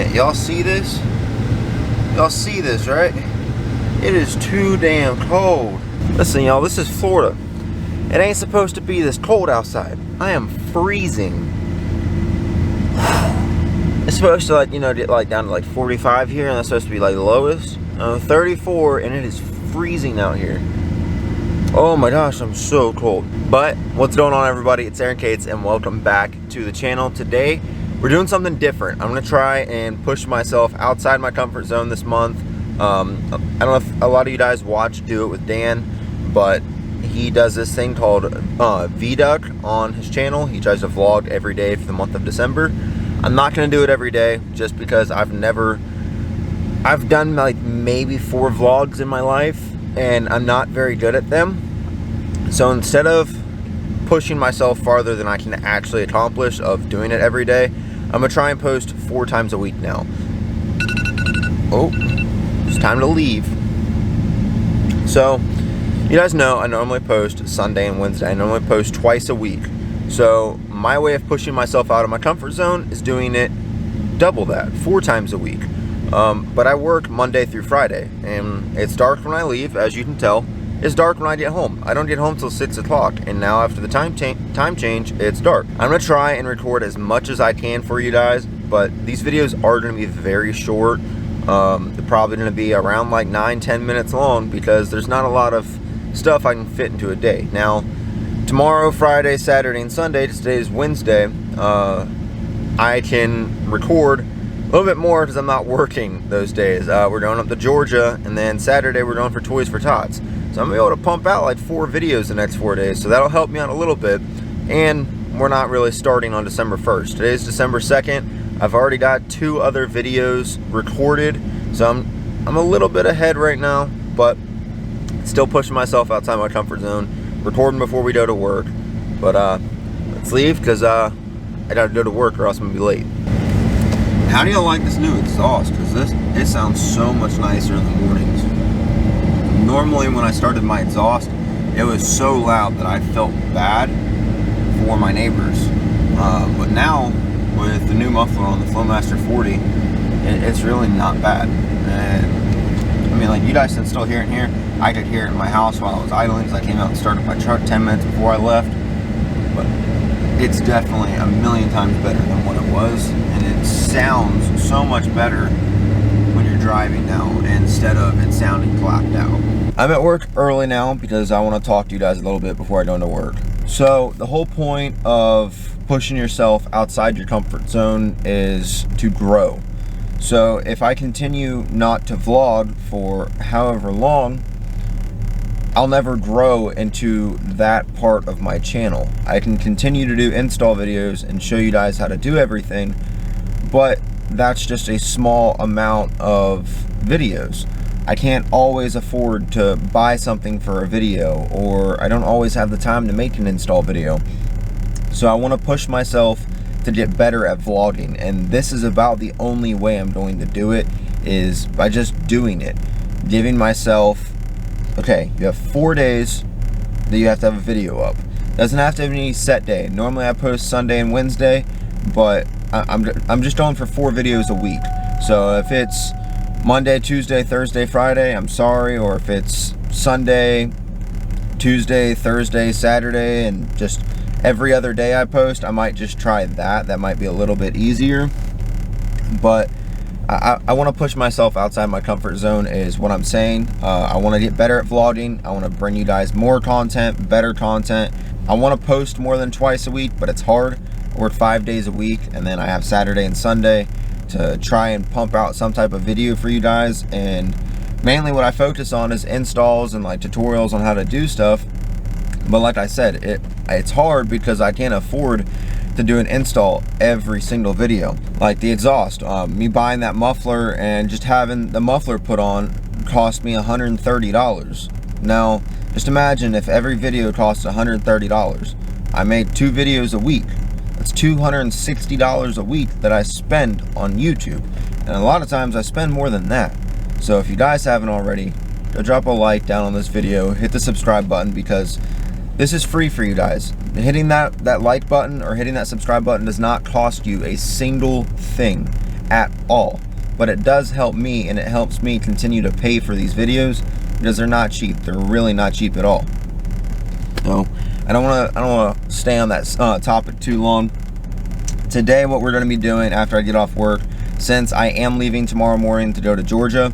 Man, y'all see this? Y'all see this, right? It is too damn cold. Listen, y'all, this is Florida. It ain't supposed to be this cold outside. I am freezing. It's supposed to, like, you know, get like down to like 45 here, and that's supposed to be like the lowest. 34, and it is freezing out here. Oh my gosh, I'm so cold. But what's going on, everybody? It's Aaron Cates, and welcome back to the channel. Today we're doing something different. I'm gonna try and push myself outside my comfort zone this month. I don't know if a lot of you guys watch Do It With Dan, but he does this thing called VDuck on his channel. He tries to vlog every day for the month of December. I'm not gonna do it every day just because I've done like maybe 4 vlogs in my life, and I'm not very good at them. So instead of pushing myself farther than I can actually accomplish of doing it every day, I'm gonna try and post 4 times a week now. Oh, it's time to leave. So, you guys know I normally post Sunday and Wednesday. I normally post twice a week. So my way of pushing myself out of my comfort zone is doing it double that, 4 times a week. But I work Monday through Friday, and it's dark when I leave, as you can tell. It's dark when I get home. I don't get home till 6 o'clock, and now after the time change, it's dark. I'm gonna try and record as much as I can for you guys, but these videos are gonna be very short. They're probably gonna be around like 9-10 minutes long because there's not a lot of stuff I can fit into a day. Now, tomorrow, Friday, Saturday, and Sunday, today is Wednesday, I can record a little bit more because I'm not working those days. We're going up to Georgia, and then Saturday we're going for Toys for Tots. So I'm able to pump out like 4 videos the next 4 days, so that'll help me out a little bit. And we're not really starting on December 1st. Today is December 2nd. I've already got 2 other videos recorded, so I'm a little bit ahead right now, but still pushing myself outside my comfort zone, recording before we go to work. But let's leave because I gotta go to work or else I'm gonna be late. How do you like this new exhaust? Because it sounds so much nicer in the mornings. Normally when I started my exhaust, it was so loud that I felt bad for my neighbors. But now with the new muffler on the Flowmaster 40, it's really not bad. And I mean, like, you guys can still hear it here. I could hear it in my house while I was idling because I came out and started my truck 10 minutes before I left. But it's definitely a million times better than what it was, and it sounds so much better when you're driving now instead of it sounding clapped out. I'm at work early now because I want to talk to you guys a little bit before I go into work. So the whole point of pushing yourself outside your comfort zone is to grow. So if I continue not to vlog for however long, I'll never grow into that part of my channel. I can continue to do install videos and show you guys how to do everything, but that's just a small amount of videos. I can't always afford to buy something for a video, or I don't always have the time to make an install video. So I want to push myself to get better at vlogging, and this is about the only way I'm going to do it, is by just doing it. Giving myself, okay, you have 4 days that you have to have a video up. Doesn't have to have any set day. Normally I post Sunday and Wednesday, but I'm just going for 4 videos a week. So if it's Monday, Tuesday, Thursday, Friday, I'm sorry. Or if it's Sunday, Tuesday, Thursday, Saturday, and just every other day I post, I might just try that. That might be a little bit easier. But I want to push myself outside my comfort zone is what I'm saying. I want to get better at vlogging. I want to bring you guys more content, better content. I want to post more than twice a week, but it's hard. I work 5 days a week, and then I have Saturday and Sunday to try and pump out some type of video for you guys. And mainly what I focus on is installs and like tutorials on how to do stuff. But like I said, it's hard because I can't afford to do an install every single video. Like the exhaust, me buying that muffler and just having the muffler put on cost me $130. Now just imagine if every video costs $130. I made 2 videos a week. That's $260 a week that I spend on YouTube, and a lot of times I spend more than that. So if you guys haven't already, go drop a like down on this video, hit the subscribe button, because this is free for you guys. Hitting that like button or hitting that subscribe button does not cost you a single thing. at all. But it does help me, and it helps me continue to pay for these videos because they're not cheap. They're really not cheap at all. So I don't want to stay on that topic too long. Today, what we're going to be doing after I get off work, since I am leaving tomorrow morning to go to Georgia,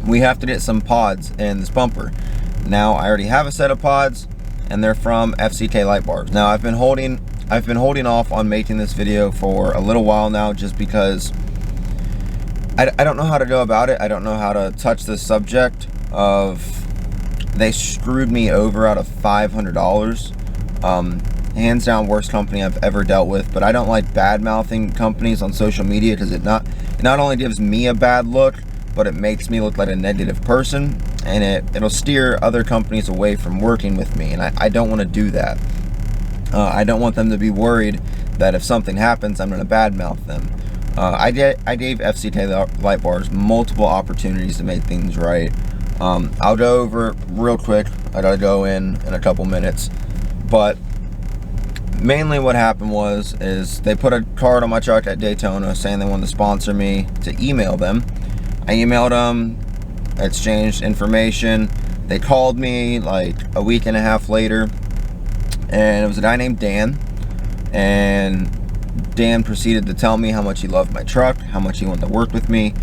we have to get some pods in this bumper. Now, I already have a set of pods, and they're from FCKLIGHTBARS. Now, I've been holding off on making this video for a little while now, just because I don't know how to go about it. I don't know how to touch this subject of they screwed me over out of $500. Hands down worst company I've ever dealt with. But I don't like bad mouthing companies on social media, because it not only gives me a bad look, but it makes me look like a negative person, and it'll steer other companies away from working with me, and I don't want to do that. I don't want them to be worried that if something happens, I'm going to badmouth them. I gave FCKLIGHTBARS multiple opportunities to make things right. I'll go over it real quick. I gotta go in a couple minutes, but mainly what happened is they put a card on my truck at Daytona saying they wanted to sponsor me, to email them. I emailed them, exchanged information. They called me like a week and a half later, and it was a guy named Dan, and Dan proceeded to tell me how much he loved my truck, how much he wanted to work with me,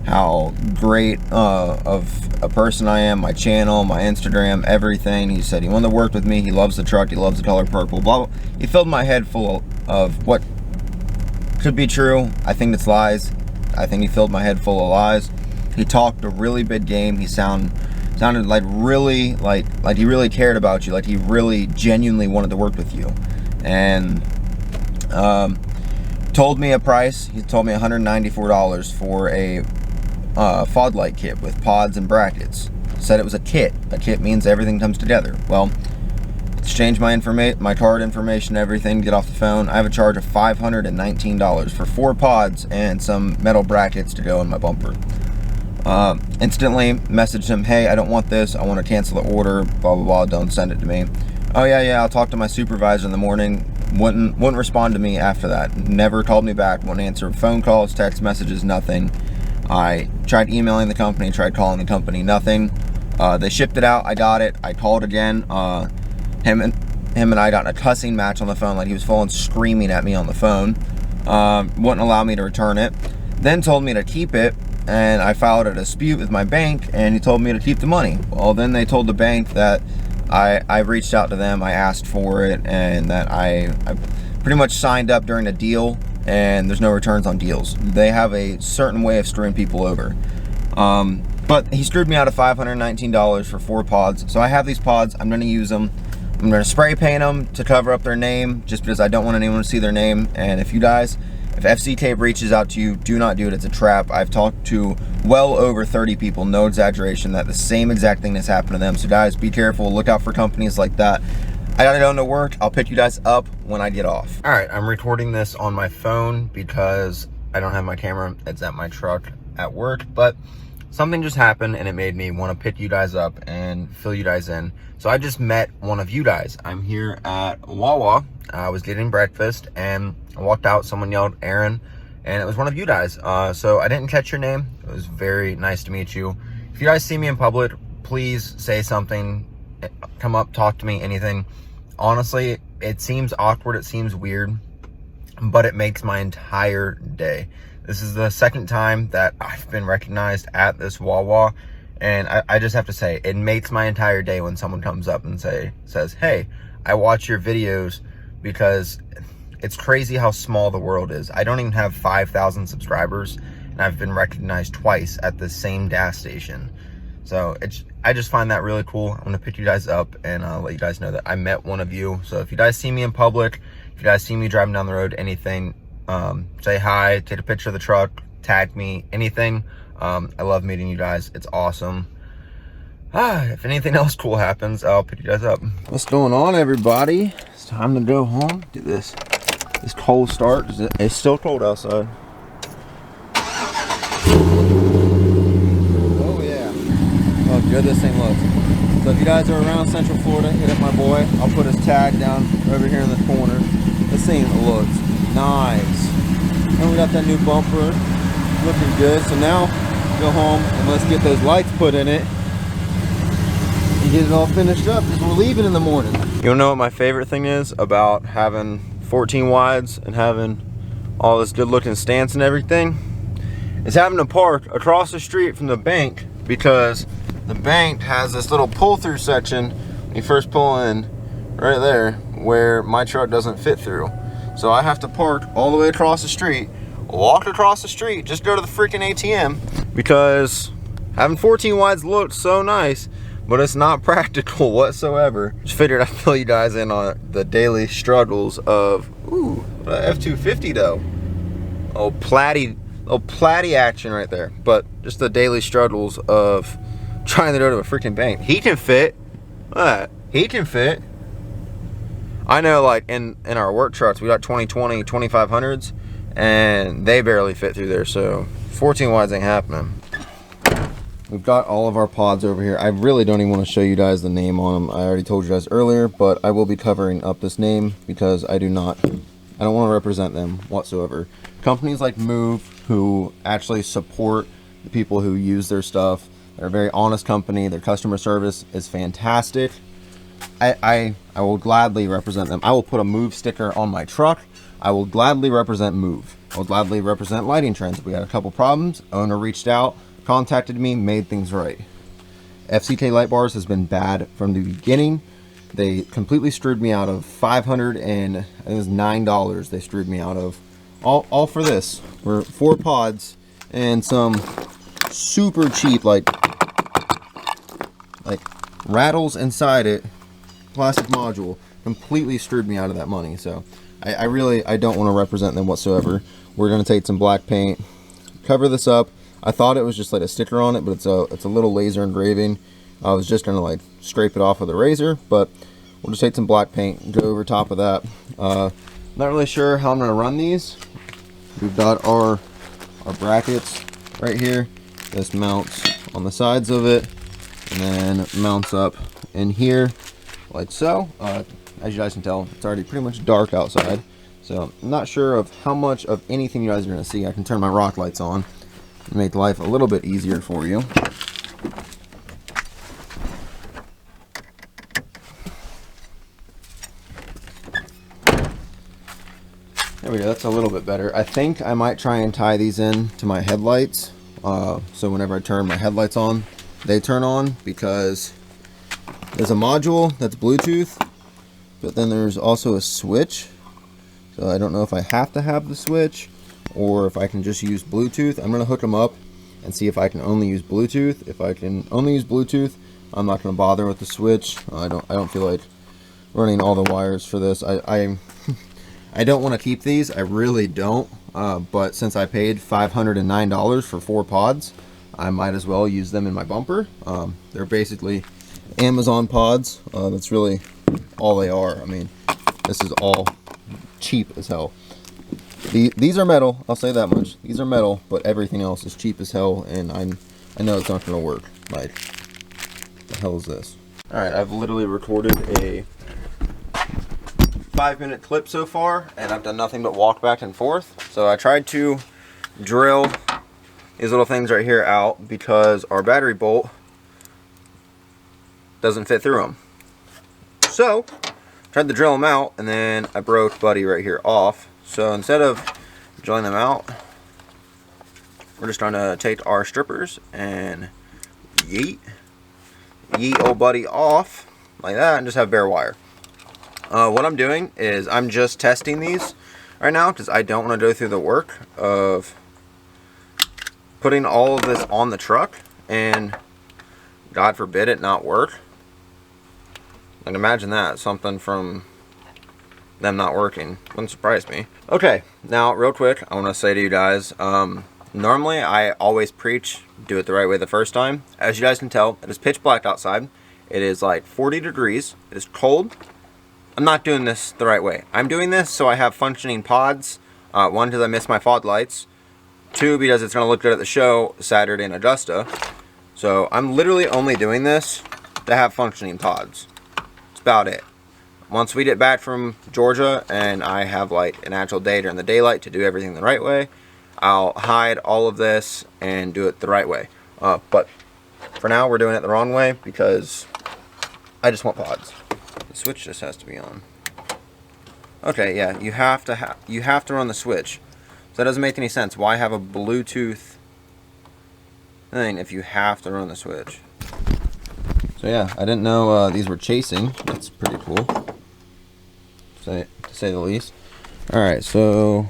how great of a person I am, my channel, my Instagram, everything. He said he wanted to work with me, he loves the truck, he loves the color purple, blah, blah. He filled my head full of what could be true. I think it's lies. I think he filled my head full of lies. He talked a really big game. He sounded like really, like he really cared about you, like he really genuinely wanted to work with you. And told me a price. He told me $194 for a fog light kit with pods and brackets. Said it was a kit. A kit means everything comes together. Well, exchange my card information, everything, get off the phone. I have a charge of $519 for 4 pods and some metal brackets to go in my bumper. Instantly messaged him, hey, I don't want this, I want to cancel the order, blah blah blah, don't send it to me. Oh yeah, I'll talk to my supervisor in the morning. Wouldn't respond to me after that. Never called me back, wouldn't answer phone calls, text messages, nothing. I tried emailing the company, tried calling the company, nothing. They shipped it out, I got it, I called again. Him and I got in a cussing match on the phone, like he was full on screaming at me on the phone. Wouldn't allow me to return it. Then told me to keep it, and I filed a dispute with my bank, and he told me to keep the money. Well, then they told the bank that I reached out to them, I asked for it, and that I pretty much signed up during a deal, and there's no returns on deals. They have a certain way of screwing people over. But he screwed me out of $519 for 4 pods. So I have these pods, I'm gonna use them. I'm gonna spray paint them to cover up their name, just because I don't want anyone to see their name. And if FCK reaches out to you, do not do it, it's a trap. I've talked to well over 30 people, no exaggeration, that the same exact thing has happened to them. So guys, be careful, look out for companies like that. I gotta go into work, I'll pick you guys up when I get off. All right, I'm recording this on my phone because I don't have my camera, it's at my truck at work, but something just happened and it made me want to pick you guys up and fill you guys in. So I just met one of you guys. I'm here at Wawa. I was getting breakfast and I walked out, someone yelled Aaron, and it was one of you guys. So I didn't catch your name. It was very nice to meet you. If you guys see me in public, please say something, come up, talk to me, anything. Honestly, it seems awkward, it seems weird, but it makes my entire day. This is the second time that I've been recognized at this Wawa, and I just have to say, it makes my entire day when someone comes up and says, hey, I watch your videos, because it's crazy how small the world is. I don't even have 5,000 subscribers, and I've been recognized twice at the same gas station. So I just find that really cool. I'm gonna pick you guys up and let you guys know that I met one of you. So if you guys see me in public, if you guys see me driving down the road, anything, say hi, take a picture of the truck, tag me, anything. I love meeting you guys. It's awesome. If anything else cool happens, I'll pick you guys up. What's going on, everybody? It's time to go home. Do this cold start. It's still cold outside. Oh yeah. Oh, good this thing looks. So if you guys are around Central Florida, hit up my boy. I'll put his tag down over here in the corner. This thing looks nice. And we got that new bumper looking good. So now go home and let's get those lights put in it and get it all finished up because we're leaving in the morning. You know what my favorite thing is about having 14 wides and having all this good looking stance and everything? Is having to park across the street from the bank, because the bank has this little pull through section when you first pull in right there where my truck doesn't fit through. So I have to park all the way across the street, walk across the street, just go to the freaking ATM, because having 14 wides looks so nice, but it's not practical whatsoever. Just figured I'd fill you guys in on the daily struggles of, ooh, F250 though. Oh, platy action right there. But just the daily struggles of trying to go to a freaking bank. He can fit. What? He can fit. I know, like in our work trucks, we got 2020, 2500s, and they barely fit through there. So 14 wides ain't happening. We've got all of our pods over here. I really don't even want to show you guys the name on them. I already told you guys earlier, but I will be covering up this name because I don't want to represent them whatsoever. Companies like Move, who actually support the people who use their stuff, they're a very honest company. Their customer service is fantastic. I will gladly represent them. I will put a Move sticker on my truck. I will gladly represent Move. I will gladly represent Lighting Trends. We had a couple problems. Owner reached out, contacted me, made things right. FCKLIGHTBARS has been bad from the beginning. They completely screwed me out of $509. They screwed me out of all for this. For 4 pods and some super cheap like rattles inside it, plastic module. Completely screwed me out of that money. So I really don't want to represent them whatsoever. We're gonna take some black paint, cover this up. I thought it was just like a sticker on it, but it's a little laser engraving. I was just gonna like scrape it off with a razor, but we'll just take some black paint and go over top of that. Not really sure how I'm gonna run these. We've got our brackets right here. This mounts on the sides of it and then mounts up in here like so. As you guys can tell, it's already pretty much dark outside, so I'm not sure of how much of anything you guys are gonna see. I can turn my rock lights on, make life a little bit easier for you. There we go, that's a little bit better. I think I might try and tie these in to my headlights, so whenever I turn my headlights on, they turn on, because there's a module that's Bluetooth, but then there's also a switch. So I don't know if I have to have the switch or if I can just use Bluetooth. I'm gonna hook them up and see if I can only use Bluetooth. If I can only use Bluetooth, I'm not gonna bother with the switch. I don't feel like running all the wires for this. I don't want to keep these. I really don't. But since I paid $509 for 4 pods, I might as well use them in my bumper. They're basically Amazon pods. That's really all they are. I mean, this is all cheap as hell. These are metal, I'll say that much. These are metal, but everything else is cheap as hell, and I know it's not going to work. Like, the hell is this? Alright, I've literally recorded a 5-minute clip so far, and I've done nothing but walk back and forth. So I tried to drill these little things right here out because our battery bolt doesn't fit through them. So tried to drill them out, and then I broke Buddy right here off. So instead of drilling them out, we're just trying to take our strippers and yeet old Buddy off like that and just have bare wire. What I'm doing is I'm just testing these right now because I don't want to go through the work of putting all of this on the truck and God forbid it not work. Like, imagine that, something from them not working. Wouldn't surprise me. Okay, now real quick, I want to say to you guys, normally I always preach do it the right way the first time. As you guys can tell, it is pitch black outside. It is like 40 degrees. It is cold. I'm not doing this the right way. I'm doing this so I have functioning pods. 1, because I miss my fog lights. 2, because it's going to look good at the show Saturday in Augusta. So I'm literally only doing this to have functioning pods. That's about it. once we get back from Georgia and I have like an actual day during the daylight to do everything the right way, I'll hide all of this and do it the right way. But for now, we're doing it the wrong way because I just want pods. The switch just has to be on. Okay, yeah, you have to run the switch. So that doesn't make any sense. Why have a Bluetooth thing if you have to run the switch? So yeah, I didn't know these were chasing. That's pretty cool, to say the least. All right, so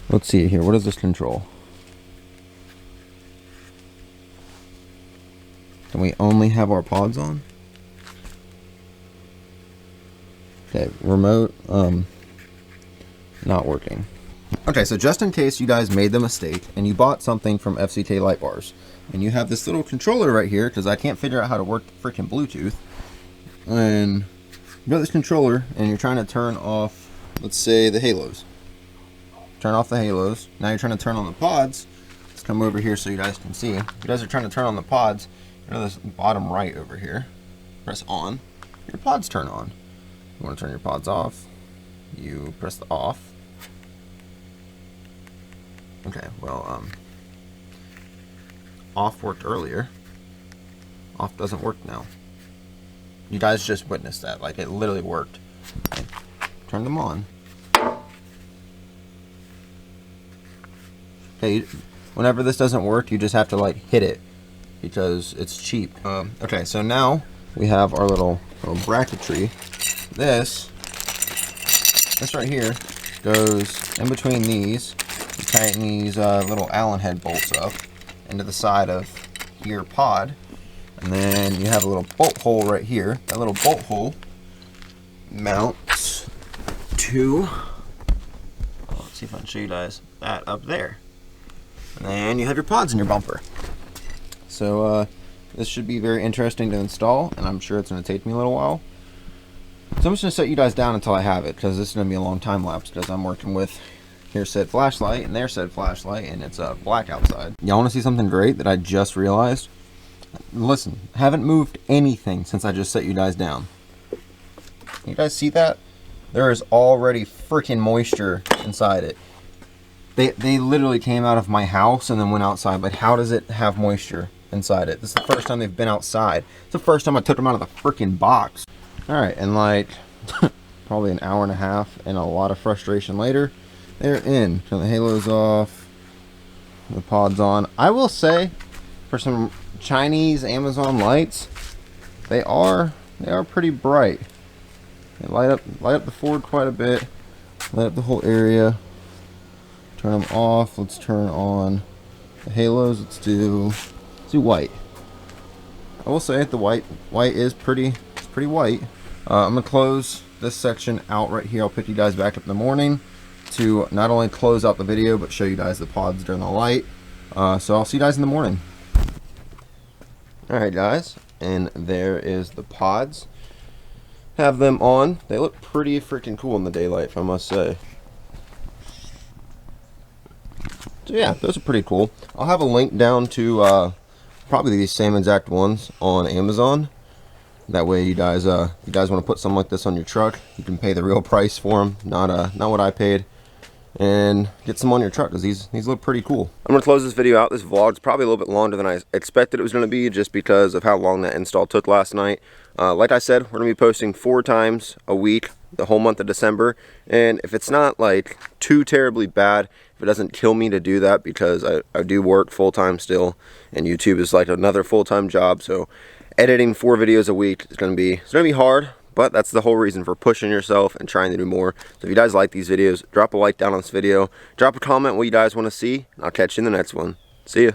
let's see here. What does this control? Can we only have our pods on? Okay, remote, not working. Okay, so just in case you guys made the mistake and you bought something from FCKLIGHTBARS and you have this little controller right here, because I can't figure out how to work freaking Bluetooth, and you got this controller and you're trying to turn off, let's say, the halos. Turn off the halos. Now you're trying to turn on the pods. Let's come over here so you guys can see. If you guys are trying to turn on the pods, go to this bottom right over here. Press on. Your pods turn on. You want to turn your pods off, you press the off. Okay, well, off worked earlier. Off doesn't work now. You guys just witnessed that. Like, it literally worked. Okay. Turn them on. Okay, whenever this doesn't work, you just have to, like, hit it because it's cheap. Okay, so now we have our little bracketry. This right here goes in between these. You tighten these little Allen head bolts up into the side of your pod, and then you have a little bolt hole right here. That little bolt hole mounts to, let's see if I can show you guys that up there, and then you have your pods in your bumper. So this should be very interesting to install, and I'm sure it's going to take me a little while. So I'm just going to set you guys down until I have it, because this is going to be a long time lapse, because I'm working with here's said flashlight and there's said flashlight, and it's black outside. Y'all want to see something great that I just realized? Listen, haven't moved anything since I just set you guys down. You guys see that? There is already freaking moisture inside it. They literally came out of my house and then went outside, but how does it have moisture inside it? This is the first time they've been outside. It's the first time I took them out of the freaking box. Alright, and like probably an hour and a half and a lot of frustration later, they're in. Turn the halos off, the pods on. I will say, for some Chinese Amazon lights, they are pretty bright. They light up the Ford quite a bit, light up the whole area. Turn them off. Let's turn on the halos. Let's do white. I will say the white is pretty white. I'm gonna close this section out right here. I'll pick you guys back up in the morning to not only close out the video but show you guys the pods during the light. So I'll see you guys in the morning. Alright guys, and there is the pods. Have them on. They look pretty freaking cool in the daylight, if I must say. So yeah, those are pretty cool. I'll have a link down to probably these same exact ones on Amazon. That way you guys want to put something like this on your truck, you can pay the real price for them, not what I paid, and get some on your truck, because these look pretty cool. I'm going to close this video out. This vlog's probably a little bit longer than I expected it was going to be, just because of how long that install took last night. Like I said, we're going to be posting 4 times a week the whole month of December, and if it's not like too terribly bad, if it doesn't kill me to do that, because I do work full-time still, and YouTube is like another full-time job, so editing 4 videos a week is going to be hard, but that's the whole reason for pushing yourself and trying to do more. So if you guys like these videos, drop a like down on this video, drop a comment what you guys want to see, and I'll catch you in the next one. See ya.